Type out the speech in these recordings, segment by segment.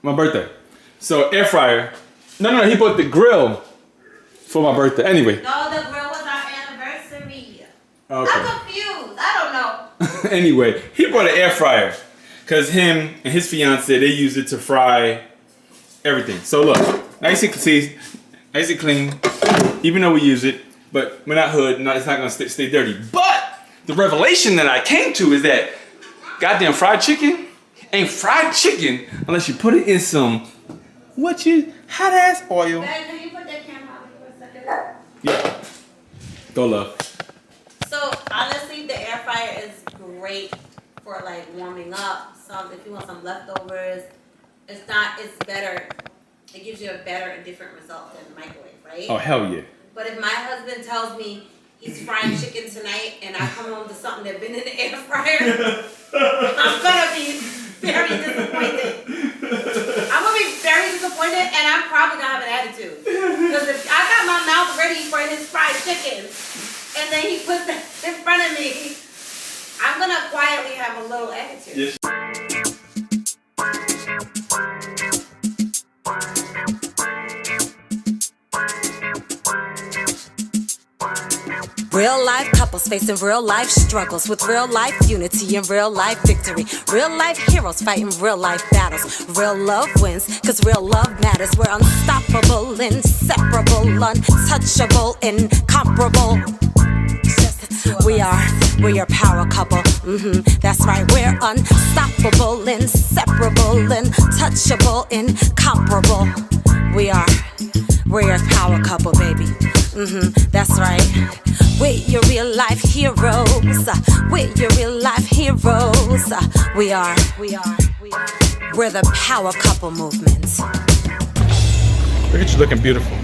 My birthday. So air fryer. No, he bought the grill for my birthday. Anyway. No, the grill was our anniversary. Okay. I'm confused. I don't know. Anyway, he bought an air fryer because him and his fiance, they use it to fry everything. So look, nice and clean, even though we use it, but we're not hood, it's not gonna stay dirty. But the revelation that I came to is that goddamn fried chicken ain't fried chicken unless you put it in some hot ass oil. Babe, can you put that camera on for a second? Yeah. Go love. So honestly, the air fryer is great for like warming up. If you want some leftovers, it's better. It gives you a better and different result than the microwave, right? Oh hell yeah. But if my husband tells me he's frying chicken tonight and I come home to something that's been in the air fryer, I'm gonna be very disappointed. I'm gonna be very disappointed, and I'm probably gonna have an attitude. Because if I got my mouth ready for his fried chicken, and then he puts that in front of me, I'm gonna quietly have a little attitude. Yes. Real life couples facing real life struggles with real life unity and real life victory. Real life heroes fighting real life battles. Real love wins, cause real love matters. We're unstoppable, inseparable, untouchable, incomparable. We're your power couple. That's right, we're unstoppable, inseparable, untouchable, incomparable. We're your power couple, baby. That's right. We're your real life heroes. We're your real life heroes. We're the power couple movement. Look at you looking beautiful.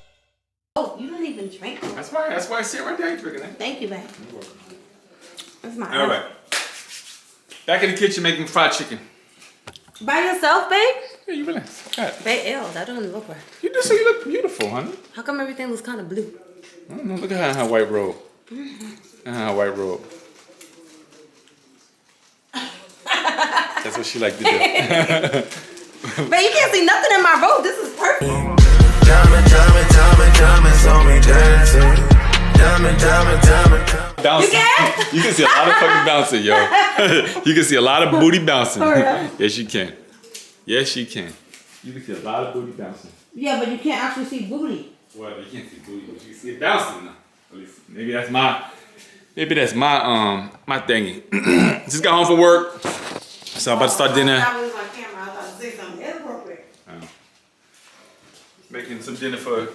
Oh, you don't even drink. That's why I sit right there drinking it. Thank you, babe. That's my All right. Back in the kitchen making fried chicken. By yourself, babe? Yeah, you relax. Go ahead. Babe, ew, that don't look right. You just say you look beautiful, honey. How come everything looks kind of blue? I don't know. Look at her white robe. Her white robe. That's what she like to do. Babe, you can't see nothing in my robe. This is perfect. Diamonds on me dancing. Diamond. Bouncing. You can? You can see a lot of fucking bouncing, yo. You can see a lot of booty bouncing. For real? Yes, you can. Yes, you can. You can see a lot of booty bouncing. Yeah, but you can't actually see booty. Well, you can't see booty, but you can see it bouncing now. At least maybe that's my my thingy. Just got home from work, so I'm about to start dinner. I was on camera. I thought to say something inappropriate. Making some dinner for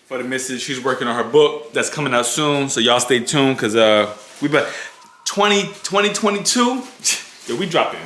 the missus. She's working on her book that's coming out soon, so y'all stay tuned because we about 2022. Yeah, we ain't dropping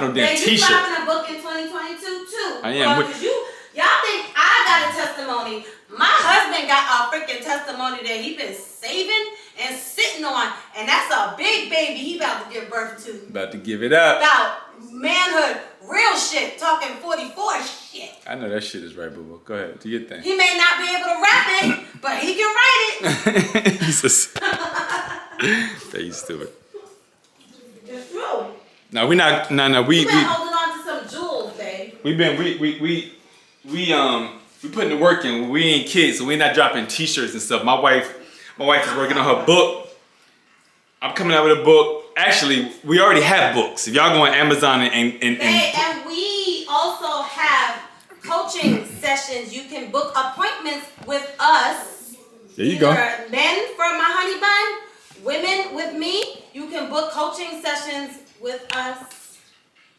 no damn Hey, you t-shirt. dropping a book in 2022 too? I am. Well, y'all think I got a testimony? My husband got a freaking testimony that he been saving and sitting on, and that's a big baby he about to give birth to. About to give it up. About manhood, real shit, talking 44 shit. I know that shit is right, boo-boo. Go ahead, do your thing. He may not be able to rap it, but he can write it. He's just that you stupid. It's true. No, we not. No. We been holding on to some jewels, babe. We putting the work in. We ain't kids, so we not dropping t-shirts and stuff. My wife is working on her book. I'm coming out with a book. Actually, we already have books. If y'all go on Amazon and we also have coaching sessions. You can book appointments with us. There you go. Either men for my honey bun, women with me. You can book coaching sessions with us.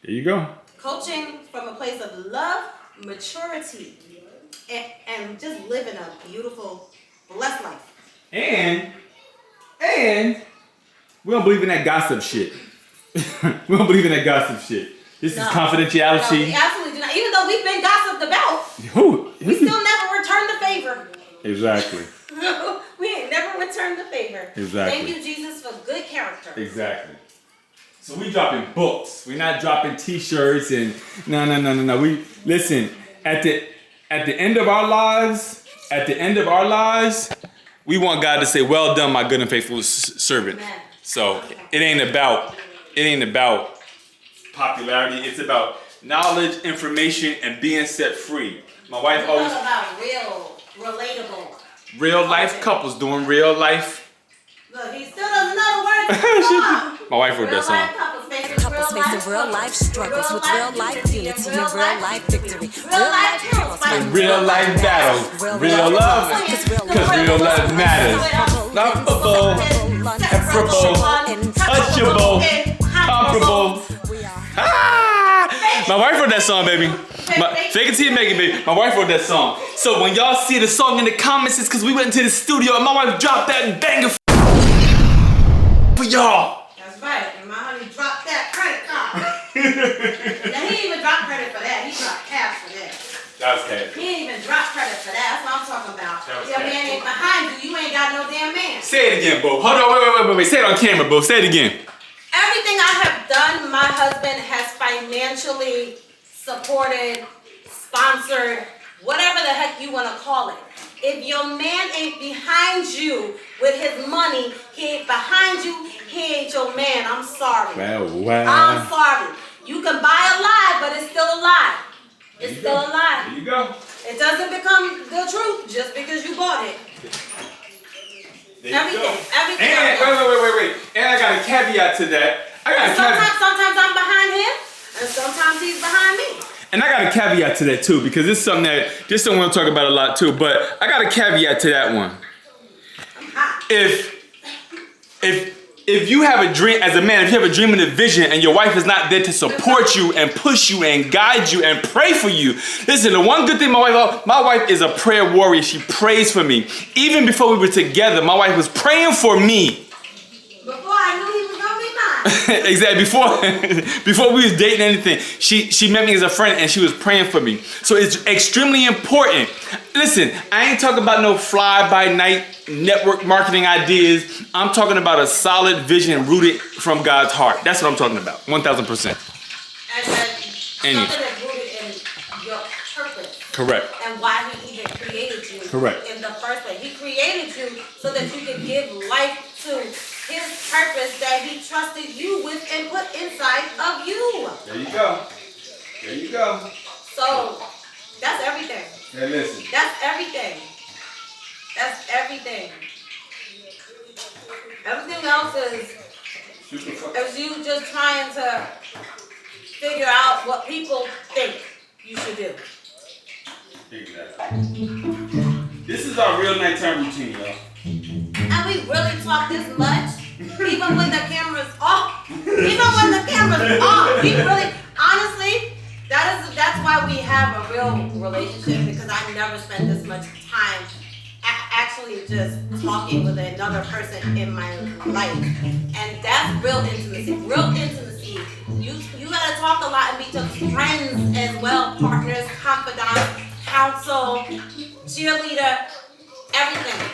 There you go. Coaching from a place of love, maturity, and just living a beautiful, blessed life. And we don't believe in that gossip shit. We don't believe in that gossip shit. This is confidentiality. No, we absolutely do not. Even though we've been gossiped about, Who? we still never returned the favor. Exactly. We ain't never returned the favor. Exactly. Thank you, Jesus, for good character. Exactly. So we dropping books. We're not dropping t-shirts and no. We listen, at the end of our lives, we want God to say, "Well done, my good and faithful servant." Amen. So it ain't about popularity. It's about knowledge, information, and being set free. My wife We always talk about real, relatable. real life couples doing real life. Look, he still doesn't know the words to the song. My wife wrote that Real life song. Couples facing real life struggles with real life unity and real life victory. Real life kills, And real life battles, real love, because real love matters. Lovable, separable, untouchable, comparable. Ah! My wife wrote that song, baby. Fake it till you make it, baby. My wife wrote that song. So when y'all see the song in the comments, it's because we went into the studio and my wife dropped that banger for y'all. That's right, and my honey dropped that credit card. Now, he didn't even drop credit for that. He dropped cash for that. That was cash. He didn't even drop credit for that. That's what I'm talking about. That was Your cash. man ain't behind you. You ain't got no damn man. Say it again, boo. Hold on, wait. Say it on camera, boo. Say it again. Everything I have done, my husband has financially supported, sponsored, whatever the heck you want to call it. If your man ain't behind you with his money, he ain't behind you, he ain't your man. I'm sorry. Wow. I'm sorry. You can buy a lie, but it's still a lie. It's still a lie. There you go. It doesn't become the truth just because you bought it. There you Everything. go. Everything. And wait. And I got a caveat to that. Sometimes I'm behind him, and sometimes he's behind me. And I got a caveat to that too, because this is something that this don't want to talk about a lot too. But I got a caveat to that one. I'm hot. If you have a dream as a man, if you have a dream and a vision, and your wife is not there to support you and push you and guide you and pray for you, listen. The one good thing my wife is a prayer warrior. She prays for me. Even before we were together, my wife was praying for me. Before I knew he was gonna be mine. Exactly. Before we was dating anything, she met me as a friend and she was praying for me. So it's extremely important. Listen, I ain't talking about no fly-by-night network marketing ideas. I'm talking about a solid vision rooted from God's heart. That's what I'm talking about. 1,000%. And something that's rooted in your purpose. Correct. And why he even created you. Correct. In the first place. He created you so that you could give life to his purpose that he trusted you with and put inside of you. There you go. There you go. So that's everything. Hey, listen. That's everything. That's everything. Everything else is you just trying to figure out what people think you should do. Exactly. This is our real nighttime routine, y'all. And we really talk this much, even when the camera's off. Even when the camera's off, we really, honestly, that's why we have a real relationship, because I never spent this much time actually just talking with another person in my life. And that's real intimacy. Real intimacy. You gotta talk a lot and be just friends as well, partners, confidants, counsel, cheerleader, everything.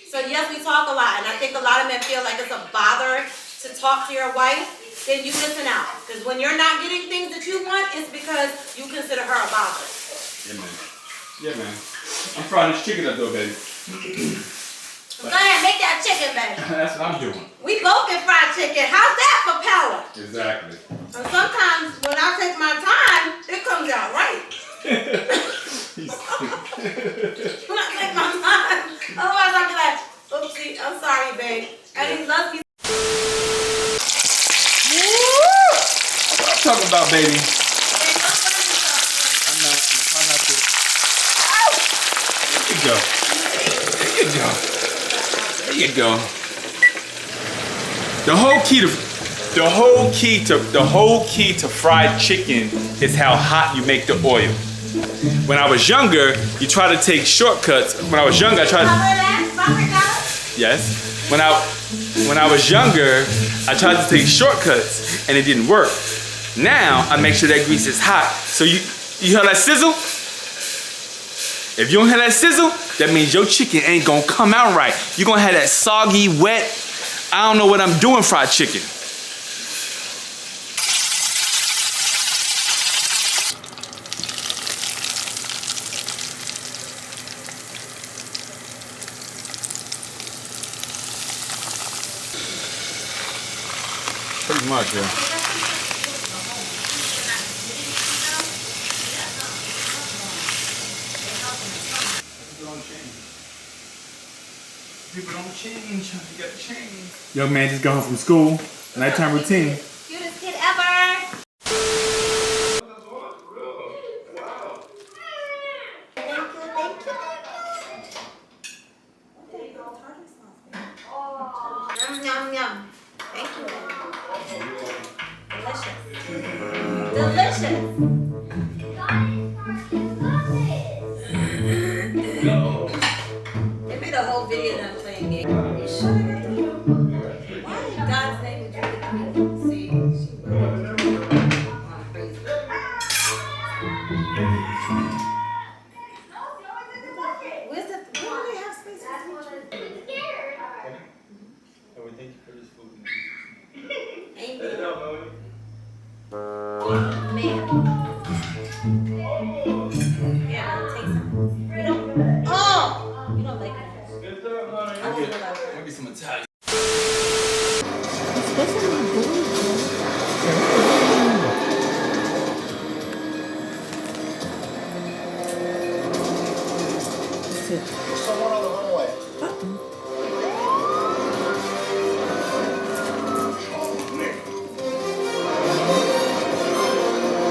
So yes, we talk a lot, and I think a lot of men feel like it's a bother to talk to your wife. Then you listen out, because when you're not getting things that you want, it's because you consider her a bother. Yeah, man. I'm frying this chicken up though, baby. So go ahead, make that chicken, baby. That's what I'm doing. We both can fry chicken. How's that for power? Exactly. And sometimes when I take my time, it comes out right. When I take my time, otherwise I'll be like, oopsie, I'm sorry, babe. And he loves me. What I'm talking about, baby. I'm trying not to. There you go. There you go. The whole key to fried chicken is how hot you make the oil. When I was younger, you try to take shortcuts. When I was younger, I tried to. Yes. When I was younger, I tried to take shortcuts and it didn't work. Now I make sure that grease is hot. So you hear that sizzle? If you don't have that sizzle, that means your chicken ain't gonna come out right. You're gonna have that soggy, wet, I don't know what I'm doing fried chicken. Pretty much, yeah. People don't change. You gotta change. Young man just got home from school. Nighttime routine. Cutest kid ever. Yum, yum, yum. Thank you. Delicious. Delicious. They made a whole video of them playing games. You sure they did? Why in God's name would you pick me? See, she was crazy. Where's the, where do they have space for Thank you for this food. Amen. Yeah, take some. You don't. Oh! You don't like it. I don't realize that. Maybe some Italian. Someone on the runway.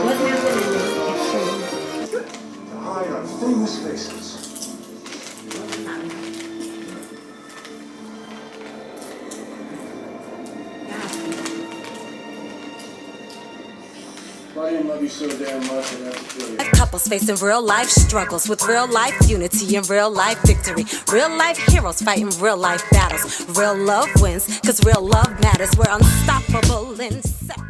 What's happening? Hide on famous faces. Why do you love you so damn much and have to kill you? Couples facing real life struggles with real life unity and real life victory. Real life heroes fighting real life battles. Real love wins, cause real love matters. We're unstoppable and separate.